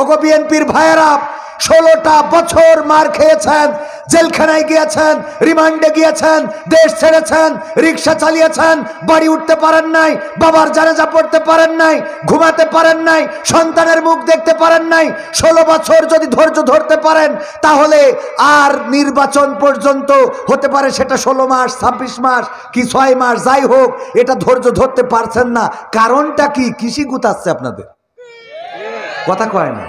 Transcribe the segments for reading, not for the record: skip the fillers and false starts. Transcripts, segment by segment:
ওগো বিএনপির ভাইয়েরা, 16টা বছর মার খেয়েছেন, জেলখানায় গিয়েছেন, রিমান্ডে গিয়েছেন, দেশ ছেড়েছেন, রিক্সা চালিয়েছেন, বাড়ি উঠতে পারেন নাই, বাবার জানাজা পড়তে পারেন নাই, ঘুমাতে পারেন নাই, সন্তানের মুখ দেখতে পারেন নাই। 16 বছর যদি ধৈর্য ধরতে পারেন তাহলে আর নির্বাচন পর্যন্ত হতে পারে সেটা 16 মাস, 26 মাস কি 6 মাস, যাই হোক, এটা ধৈর্য ধরতে পারছেন না। কারণটা কি? কৃষি গুতাচ্ছে আপনাদের, কথা কয় না,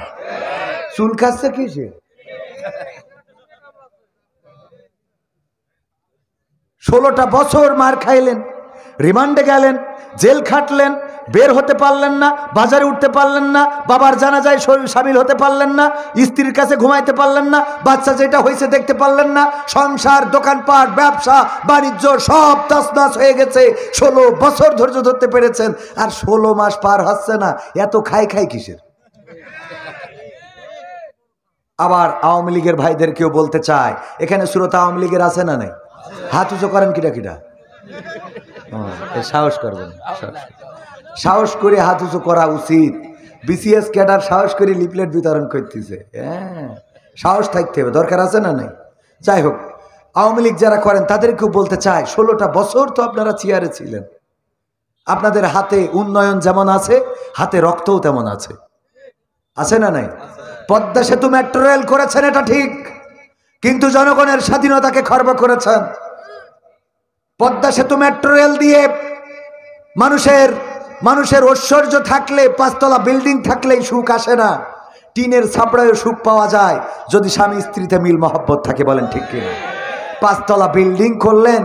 চুল খাচ্ছে কিসে? 16টা বছর মার খাইলেন, রিমান্ডে গেলেন, জেল খাটলেন, বের হতে পারলেন না, বাজারে উঠতে পারলেন না, বাবার জানাজায় শামিল হতে পারলেন না, স্ত্রীর কাছে ঘুমাইতে পারলেন না, বাচ্চা যেটা হয়েছে দেখতে পারলেন না, সংসার, দোকানপাট, ব্যবসা বাণিজ্য সব তছনছ হয়ে গেছে। 16 বছর ধৈর্য ধরতে পেরেছেন, আর 16 মাস পার হচ্ছে না, এত খাই কিসের? আবার আওয়ামী লীগের ভাইদেরকেও বলতে চায়, এখানে সুরত আওয়ামী লীগের আছে না নাই? হাত উঁচু করেন কিটা সাহস করবেন, সাহস করে হাত উঁচু করা উচিত। বিসিএস ক্যাডার সাহস করে লিফলেট বিতরণ করতেছে, হ্যাঁ, সাহস থাকতে হবে, দরকার আছে না নাই? যাই হোক, আওয়ামী লীগ যারা করেন তাদেরকেও বলতে চায়, 16টা বছর তো আপনারা চেয়ারে ছিলেন, আপনাদের হাতে উন্নয়ন যেমন আছে, হাতে রক্তও তেমন আছে, আছে না নাই? পদ্মা সেতু মেট্রো রেল করেছেন, এটা ঠিক, কিন্তু জনগণের স্বাধীনতাকে খর্ব করেছেন। পদ্মা সেতু মেট্রো রেল দিয়ে মানুষের ঐশ্বর্য থাকলে, 5তলা বিল্ডিং থাকলেই সুখ আসে না, টিনের ছাপড়ায় সুখ পাওয়া যায় যদি স্বামী স্ত্রীতে মিল মহব্বত থাকে, বলেন ঠিক কিনা? 5তলা বিল্ডিং করলেন,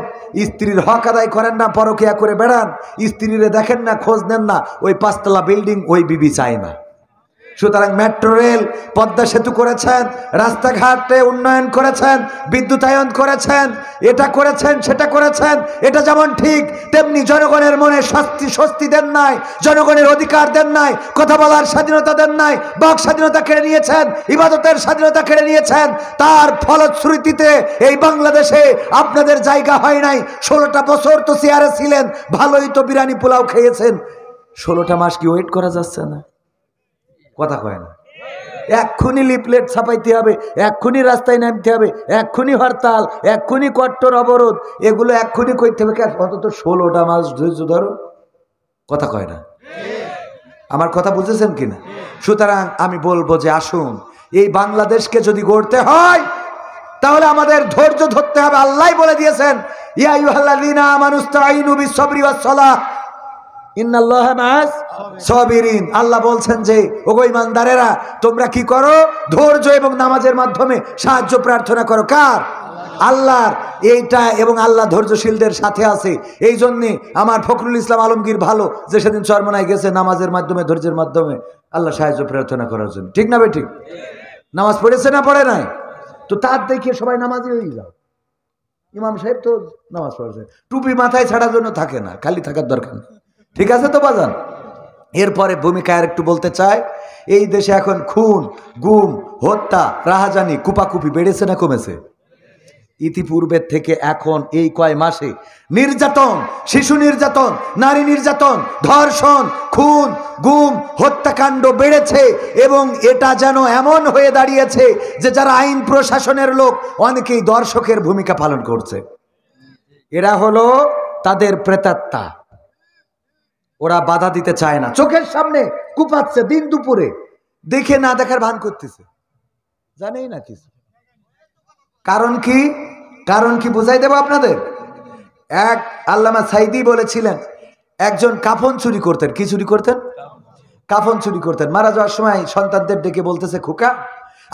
স্ত্রীর হক আদায় করেন না, পরকিয়া করে বেড়ান, স্ত্রীরে দেখেন না, খোঁজ নেন না, ওই 5তলা বিল্ডিং ওই বিবি চায় না। সুতরাং মেট্রো রেল, পদ্মা সেতু করেছেন, রাস্তাঘাটে উন্নয়ন করেছেন, বিদ্যুতায়ন করেছেন, এটা করেছেন, সেটা করেছেন, এটা যেমন ঠিক, তেমনি জনগণের মনে স্বস্তি দেন নাই, জনগণের অধিকার দেন নাই, কথা বলার স্বাধীনতা দেন নাই, বাক স্বাধীনতা কেড়ে নিয়েছেন, ইবাদতের স্বাধীনতা কেড়ে নিয়েছেন। তার ফলশ্রুতিতে এই বাংলাদেশে আপনাদের জায়গা হয় নাই। 16টা বছর তো চেয়ারে ছিলেন, ভালোই তো বিরিয়ানি পোলাও খেয়েছেন, 16টা মাস কি ওয়েট করা যাচ্ছে না? কথা কয় না। এক্ষুনি লিফলেট ছাপাইতে হবে, এক্ষুনি রাস্তায় নামতে হবে, এক্ষুনি হরতাল, এক্ষুনি কট্টর অবরোধ, এগুলো এক্ষুনি করতে হবে। অন্তত 16টা মাস ধৈর্য ধরো, কথা কয় না। আমার কথা বুঝেছেন কিনা? সুতরাং আমি বলবো যে আসুন, এই বাংলাদেশকে যদি গড়তে হয় তাহলে আমাদের ধৈর্য ধরতে হবে। আল্লাহ বলে দিয়েছেন, ইয়া আইয়ুহাল্লাযীনা আমানুস্তাঈনু বিস-সাবরি ওয়াস-সালাহ ইন্নাল্লাহা মা'আস সাবিরিন। আল্লাহ বলছেন যে ওগো ঈমানদারেরা, তোমরা কি করো? ধৈর্য এবং নামাজের মাধ্যমে সাহায্য প্রার্থনা করো। কার? আল্লাহর। এইটা, এবং আল্লাহ ধৈর্যশীলদের সাথে আছে। এই জন্যে আমার ফখরুল ইসলাম আলমগীর ভালো যে সেদিন চরমনায় গেছে নামাজের মাধ্যমে, ধৈর্যের মাধ্যমে আল্লাহ সাহায্য প্রার্থনা করার জন্য। ঠিক না ভাই? ঠিক। নামাজ পড়েছে না পড়ে নাই? তো তার দেখিয়ে সবাই নামাজি হয়ে যাও। ইমাম সাহেব তো নামাজ পড়েছে, টুপি মাথায় ছাড়ার জন্য থাকে না, খালি থাকার দরকার নেই। ঠিক আছে তো বাজান? এরপরে ভূমিকা আর একটু বলতে চাই, এই দেশে এখন খুন, গুম, হত্যা, রাহাজানি, কুপাকুপি বেড়েছে না কমেছে? ইতিপূর্বের থেকে এখন এই কয় মাসে নির্যাতন, শিশু নির্যাতন, নারী নির্যাতন, ধর্ষণ, খুন, গুম, হত্যাকাণ্ড বেড়েছে। এবং এটা যেন এমন হয়ে দাঁড়িয়েছে যে যারা আইন প্রশাসনের লোক অনেকেই দর্শকের ভূমিকা পালন করছে। এরা হলো তাদের প্রেতাত্মা, ওরা বাধা দিতে চায় না, চোখের সামনে কুপাচ্ছে, দিন দুপুরে দেখে না দেখার ভান করতেছে, জানেই না কিছু। কারণ কি? কারণ কি বুঝাই দেব আপনাদের। এক আল্লামা সাইদি বলেছিলেন, একজন কাফন চুরি করতেন। কি চুরি করতেন? কাফন চুরি করতেন। মারা যাওয়ার সময় সন্তানদের ডেকে বলতেছে, খোকা,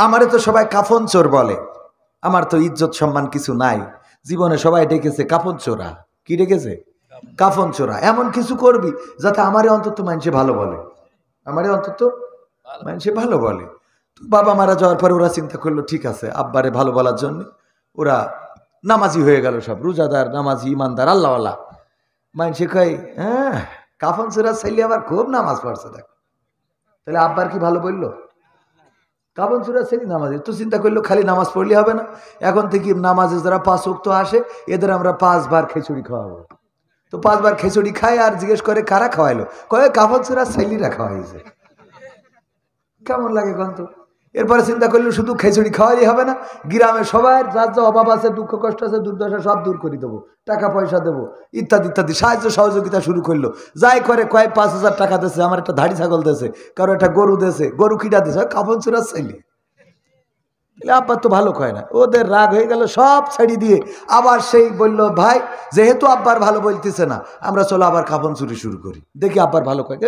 আমারে তো সবাই কাফন চোর বলে, আমার তো ইজ্জত সম্মান কিছু নাই, জীবনে সবাই ডেকেছে কাফন চোরা। কি ডেকেছে? কাফন চোরা। এমন কিছু করবি যাতে আমারে অন্তত মানুষে ভালো বলে, আমারে অন্তত মানুষে ভালো বলে। তো বাবা মারা যাওয়ার পরে ওরা চিন্তা করলো, ঠিক আছে, আব্বারে ভালো বলার জন্য ওরা নামাজি হয়ে গেল, সব রোজাদার, নামাজি, ইমানদার, আল্লাহওয়ালা। মানুষে কয়, হ্যাঁ, কাফন চোরা ছেলে আবার খুব নামাজ পড়ছে, দেখ। তাহলে আব্বার কি ভালো বললো? কাফন চোরা ছেলে নামাজি। তো চিন্তা করলো খালি নামাজ পড়লে হবে না, এখন থেকে নামাজে যারা 5 ওয়াক্ত আসে এদের আমরা 5 বার খিচুড়ি খাওয়াবো। তো 5 বার খিচুড়ি খায়, আর জিজ্ঞেস করে কারা খাওয়াইলো? কয়ে কাফন চোরা ছেলেরা খাওয়াইছে। কেমন লাগে গন্ত। এরপরে চিন্তা করলে শুধু খিচুড়ি খাওয়াই হবে না, গ্রামের সবার যার যা অভাব আছে, দুঃখ কষ্ট আছে, দুর্দশা সব দূর করে দেবো, টাকা পয়সা দেবো, ইত্যাদি ইত্যাদি সাহায্য সহযোগিতা শুরু করলো। যাই করে কয়েক 5,000 টাকা দিয়েছে, আমার একটা ধাড়ি ছাগল দিয়েছে, কারো একটা গরু দিয়েছে, গরু কিটা দিয়েছে, কাপড় চোরা চাইলে। আব্বা তো ভালো কয় না, ওদের রাগ হয়ে গেল, সব ছাড়ি দিয়ে আবার সেই বলল, ভাই যেহেতু আব্বার ভালো বলতেছে না, আমরা চলো আবার কাপড় চুরি শুরু করি, দেখি আব্বার ভালো কয়।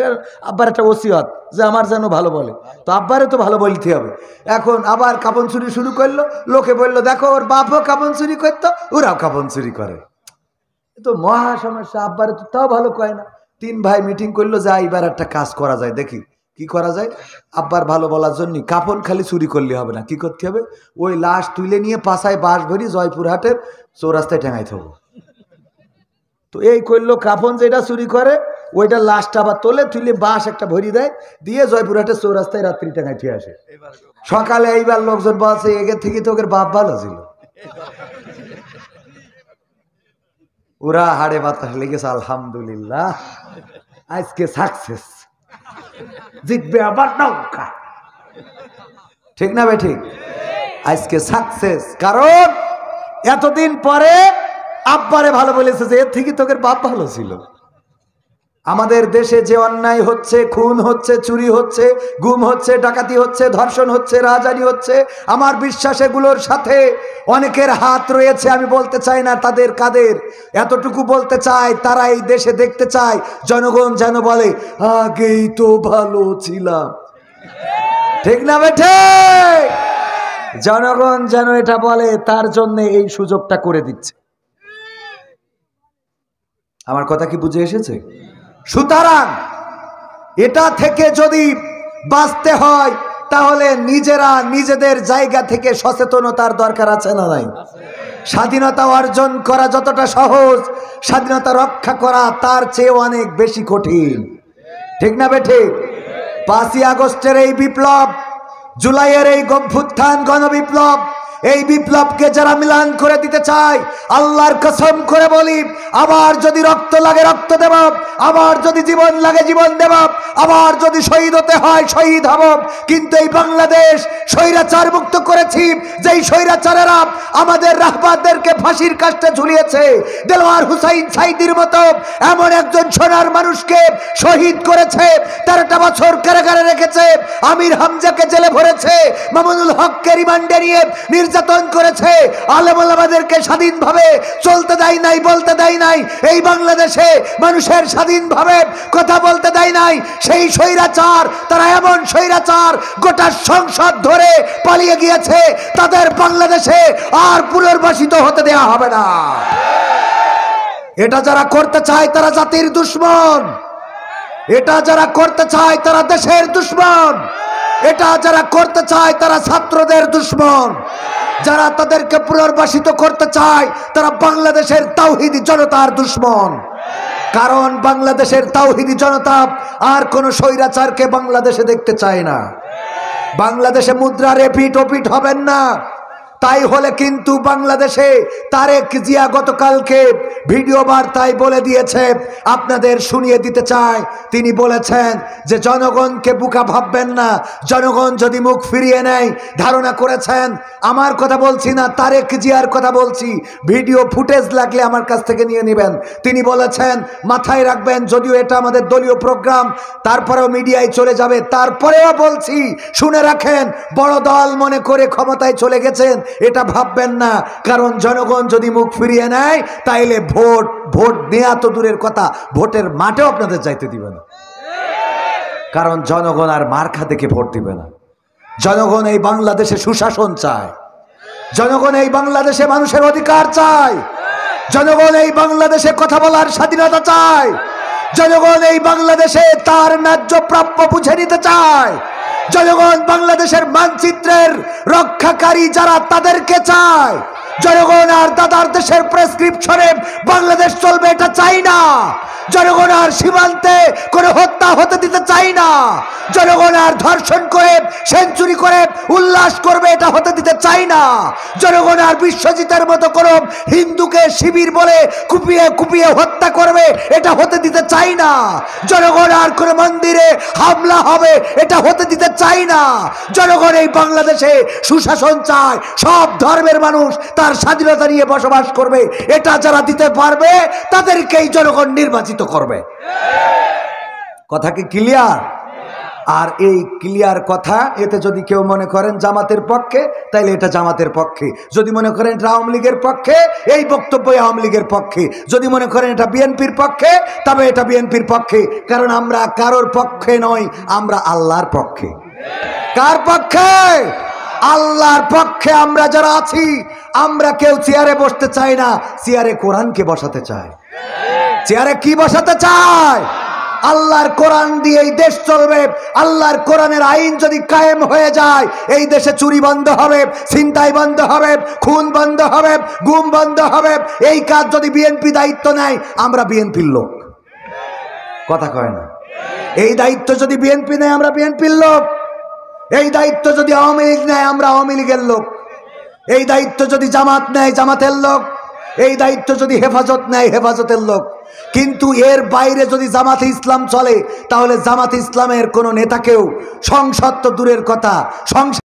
আব্বার একটা ওসিয়ত যে আমার যেন ভালো বলে, তো আব্বারে তো ভালো বলতে হবে। এখন আবার কাপড় চুরি শুরু করলো, লোকে বললো দেখো ওর বাপও কাপড় চুরি করতো, ওরাও কাপড় চুরি করে, তো মহা সমস্যা। আব্বারে তো তাও ভালো কয় না। 3 ভাই মিটিং করলো যে এবার একটা কাজ করা যায়, দেখি কি করা যায়। আব্বার ভালো বলার জন্য কাপড় খালি চুরি করলে হবে না, কি করতে হবে, ওই লাশ তুলে নিয়ে পাশায় বাঁশ ভরি জয়পুরহাটের চৌরাস্তায় টেঙাইতে হবে। তো এই করলো, কাফন যেটা চুরি করে ওইটা লাশটা আবার তোলে, তুলে বাঁশ একটা ভরি দেয়, দিয়ে জয়পুরহাটের চৌরাস্তায় রাত্রি টেঙাইতে আসে। সকালে এইবার লোকজন বলছে এগের থেকে তো ওদের বাপ ভালো ছিল, ওরা হাড়ে বাতাস লেগেছে, আলহামদুলিল্লাহ আজকে সাকসেস, জিতবে আবার নৌকা, ঠিক না ভাই ঠিক? আজকে সাকসেস, কারণ এতদিন পরে আব্বারে ভালো বলেছে যে এর থেকে তোদের বাপ ভালো ছিল। আমাদের দেশে যে অন্যায় হচ্ছে, খুন হচ্ছে, চুরি হচ্ছে, গুম হচ্ছে, ডাকাতি হচ্ছে, ধর্ষণ হচ্ছে, রাহাজানি হচ্ছে, আমার বিশ্বাস এগুলোর সাথে অনেকের হাত রয়েছে। আমি বলতে চাই না তাদের কাদের, এতটুকু বলতে চাই তারা এই দেশে দেখতে চায় জনগণ যেন বলে আগেই তো ভালো ছিলাম, ঠিক না বেঠে? জনগণ যেন এটা বলে, তার জন্য এই সুযোগটা করে দিচ্ছে। আমার কথা কি বুঝে এসেছে? সুতরাং এটা থেকে যদি বাঁচতে হয় তাহলে নিজেরা নিজেদের জায়গা থেকে সচেতনতার দরকার আছে না নাই? স্বাধীনতা অর্জন করা যতটা সহজ, স্বাধীনতা রক্ষা করা তার চেয়ে অনেক বেশি কঠিন, ঠিক না বেঠে? 5ই আগস্টের এই বিপ্লব, জুলাইয়ের এই অভ্যুত্থান গণবিপ্লব, এই বিপ্লবকে যারা মিলান করে দিতে চায়, আল্লাহর কসম করে বলি, আবার যদি রক্ত লাগে রক্ত দেব, আবার যদি জীবন লাগে জীবন দেব, আবার যদি শহীদ হতে হয় শহীদ হব। কিন্তু এই বাংলাদেশ স্বৈরাচার মুক্ত করেছি, যেই স্বৈরাচারেরা আমাদের রাহবারদেরকে ফাঁসির কাস্টে ঝুলিয়েছে, দেলোয়ার হুসাইন সাইদির মতো এমন একজন সোনার মানুষকে শহীদ করেছে, 13টা বছর কারাগারে রেখেছে, আমির হামজাকে জেলে ভরেছে, মামুনুল হককে রিমান্ডে নিয়ে নির্যাতন করেছে, আলেম ওলামাদেরকে স্বাধীনভাবে চলতে দেয় নাই, বলতে দেয় নাই, এই বাংলাদেশে মানুষের স্বাধীনভাবে কথা বলতে দেয় নাই। সেই স্বৈরাচার, তারা এমন স্বৈরাচার গোটা সংসদ ধরে পালিয়ে গিয়েছে, তাদের বাংলাদেশে আর পুনর্বাসিত হতে দেয়া হবে না। এটা যারা করতে চায় তারা জাতির দুশ্মন, এটা যারা করতে চায় তারা দেশের দুশ্মন, এটা যারা করতে চায় তারা ছাত্রদের দুশ্মন, যারা তাদেরকে পুনর্বাসিত করতে চায় তারা বাংলাদেশের তাওহীদি জনতার দুশ্মন। কারণ বাংলাদেশের তাওহীদি জনতা আর কোন স্বৈরাচারকে বাংলাদেশে দেখতে চায় না। বাংলাদেশে মুদ্রার এপিঠ ওপিঠ হবেন না। তাই হলে কিন্তু বাংলাদেশে তারেক জিয়া গতকালকে ভিডিও বার্তায় বলে দিয়েছে, আপনাদের শুনিয়ে দিতে চাই। তিনি বলেছেন যে জনগণকে বোকা ভাববেন না, জনগণ যদি মুখ ফিরিয়ে নেয়, ধারণা করেছেন, আমার কথা বলছি না, তারেক জিয়ার কথা বলছি, ভিডিও ফুটেজ লাগলে আমার কাছ থেকে নিয়ে নেবেন। তিনি বলেছেন, মাথায় রাখবেন, যদিও এটা আমাদের দলীয় প্রোগ্রাম, তারপরেও মিডিয়ায় চলে যাবে, তারপরেও বলছি শুনে রাখেন, বড় দল মনে করে ক্ষমতায় চলে গেছেন এটা ভাববেন না। কারণ জনগণ যদি মুখ ফিরিয়ে নেয় তাইলে ভোট নেওয়া তো দূরের কথা, ভোটের মাঠেও আপনাদের যাইতে দিবে না। কারণ জনগণ আর মার্কা দেখে ভোট দিবে না। জনগণ এই বাংলাদেশে সুশাসন চায়, জনগণ এই বাংলাদেশে মানুষের অধিকার চায়, জনগণ এই বাংলাদেশে কথা বলার স্বাধীনতা চায়, জনগণ এই বাংলাদেশে তার ন্যায্য প্রাপ্য বুঝে নিতে চায়, জনগণ বাংলাদেশের মানচিত্রের রক্ষাকারী যারা তাদেরকে চায়। জনগণ আর দাদার দেশের প্রেসক্রিপশনে বাংলাদেশ চলবে এটা চাই না। জনগণ আর সীমান্তে কোনো হত্যা হতে দিতে চাই না। জনগণ আর ধর্ষণ করে সেঞ্চুরি করে করে উল্লাস করবে, এটা হতে দিতে চাই না। জনগণ আর বিশ্বজিতের মতো কোনো হিন্দুকে শিবির বলে কুপিয়ে কুপিয়ে হত্যা করবে, এটা হতে দিতে চাই না। জনগণ আর কোনো মন্দিরে হামলা হবে, এটা হতে দিতে চাই না। জনগণ এই বাংলাদেশে সুশাসন চায়, সব ধর্মের মানুষ তার স্বাধীনতা নিয়ে বসবাস করবে, এটা যারা দিতে পারবে তাদেরকেই জনগণ নির্বাচিত করবে। কথা কি ক্লিয়ার? আর এই ক্লিয়ার কথা, এতে যদি কেউ মনে করেন জামাতের পক্ষে, তাইলে এটা জামাতের পক্ষে। যদি মনে করেন এটা আওয়ামী লীগের পক্ষে, এই বক্তব্য আওয়ামী লীগের পক্ষে। যদি মনে করেন এটা বিএনপির পক্ষে, তবে এটা বিএনপির পক্ষে। কারণ আমরা কারোর পক্ষে নই, আমরা আল্লাহর পক্ষে। কার পক্ষে? আল্লাহর পক্ষে। আমরা যারা আছি, আমরা কেউ চেয়ারে বসতে চাই না, চেয়ারে কোরআনকে বসাতে চাই। চেয়ারে কি বসাতে চায়? আল্লাহর কোরআন দিয়ে এই দেশ চলবে। আল্লাহর কোরআনের আইন যদি কায়েম হয়ে যায়, এই দেশে চুরি বন্ধ হবে, ছিনতাই বন্ধ হবে, খুন বন্ধ হবে, গুম বন্ধ হবে। এই কাজ যদি বিএনপি দায়িত্ব নেয়, আমরা বিএনপির লোক। কথা কয় না? এই দায়িত্ব যদি বিএনপি নেয়, আমরা বিএনপির লোক। এই দায়িত্ব যদি আওয়ামী লীগ নেয়, আমরা আওয়ামী লীগের লোক। এই দায়িত্ব যদি জামাত নেয়, জামাতের লোক। এই দায়িত্ব যদি হেফাজত নেয়, হেফাজতের লোক। কিন্তু এর বাইরে যদি জামাতে ইসলাম চলে, তাহলে জামাতে ইসলামের কোনো নেতাকেও, সংসদ তো দূরের কথা, সংসদ